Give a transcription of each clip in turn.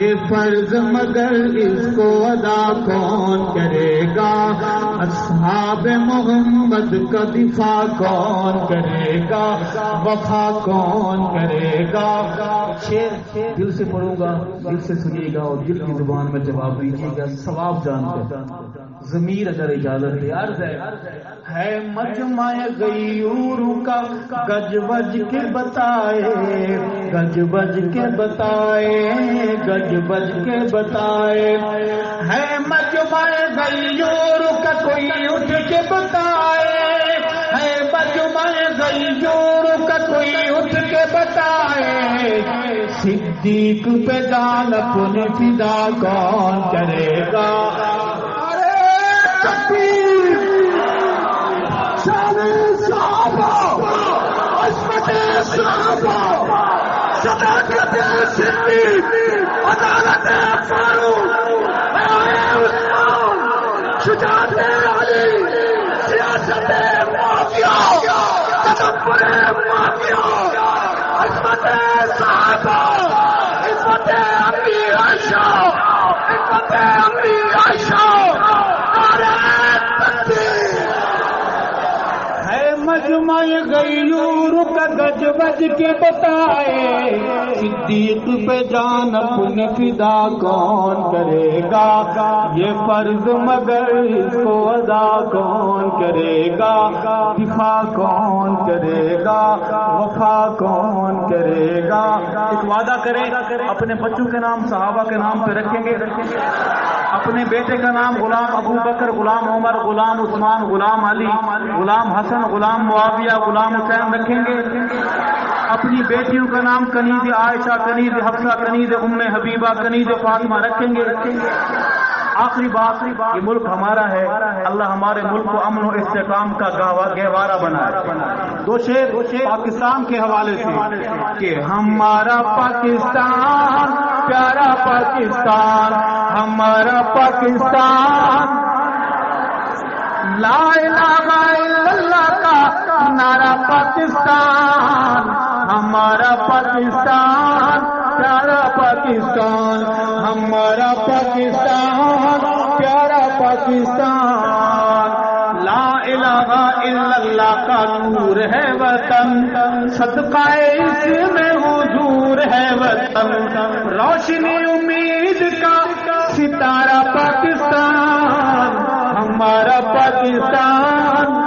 یہ فرض مگر اس کو ادا کون کرے گا، اصحاب محمد کا دفاع کون کرے گا، وفا کون کرے گا۔ شعر دل سے پڑھوں گا، دل سے سنیے گا اور دل کی زبان میں جواب دیجیے گا، ثواب جان کر۔ ضمیر اگر اجازت دے، عرض ہے مجمع غیور کا گج بج کے بتائے، گج بج کے بتائے، گج بج کے بتائے، ہے مجمع غیور کا کوئی اٹھ کے بتائے، ہے مجمع غیور کا کوئی اٹھ کے بتائے، صدیق پہ جان اپنی فدا کون کرے گا۔ صداقت صدیق، عدالت فاروق، شجاعت علی، سیاست معافیا، تدبر معافیا، عصمت صحابہ، عزت امی عائشہ، عزت امی عائشہ، نعرہ تکبیر۔ مجمع غیور کا گج بج کے بتائے، صدیق پہ جان اپنی فدا کون کرے گا، یہ فرض مگر اس کو ادا کون کرے گا، دفاع کون کرے گا، وفا کون کرے گا۔ ایک وعدہ کرے، اپنے بچوں کے نام صحابہ کے نام پہ رکھیں گے، اپنے بیٹے کا نام غلام ابو بکر، غلام عمر، غلام عثمان، غلام علی، غلام حسن، غلام معاویہ، غلام حسین رکھیں گے، اپنی بیٹیوں کا نام کنیز عائشہ، کنیز حفصہ، کنیز ام حبیبہ، کنیز فاطمہ رکھیں گے۔ آخری بات، یہ ملک ہمارا ہے، اللہ ہمارے ملک کو امن و استحکام کا گہوارہ بنائے۔ دو شعر پاکستان کے حوالے سے کہ ہمارا پاکستان پیارا پاکستان، ہمارا پاکستان لا الہ الا اللہ کا نعرہ پاکستان، ہمارا پاکستان پیارا پاکستان، ہمارا پاکستان پیارا پاکستان، لا الہ الا اللہ کا نور ہے وطن، صدقہ اس میں حضور ہے وطن، روشنی امید کا ستارہ پاکستان، ہمارا پاکستان۔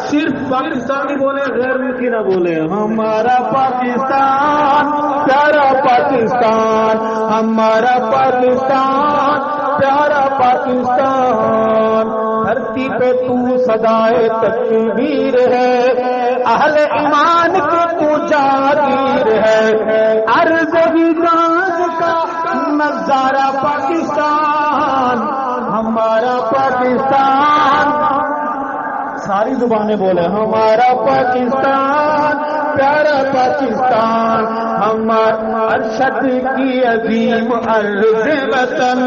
صرف پاکستانی بولے، غیر ملکی نہ بولے۔ ہمارا پاکستان پیارا پاکستان، ہمارا پاکستان پیارا پاکستان، دھرتی پہ تو صدائے تکبیر ہے، اہل ایمان کی تو جاگیر ہے، عرض حجاز کا نظارہ پاکستان، ہمارا پاکستان۔ ساری زبانیں بولے، ہمارا پاکستان پیارا پاکستان، ہمارا ارشد کی عظیم عرض وطن،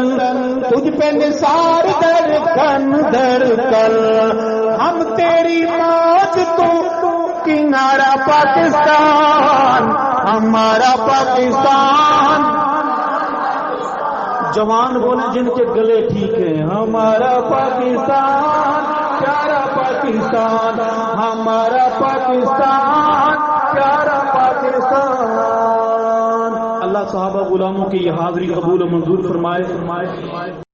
تجھ پہ نثار در کن در کل، ہم تیری موج تو کنارہ پاکستان، ہمارا پاکستان۔ جوان بولے جن کے گلے ٹھیک ہیں، ہمارا پاکستان پیارا پاکستان، ہمارا پاکستان پیارا پاکستان۔ اللہ صحابہ غلاموں کی یہ حاضری قبول و منظور فرمائے۔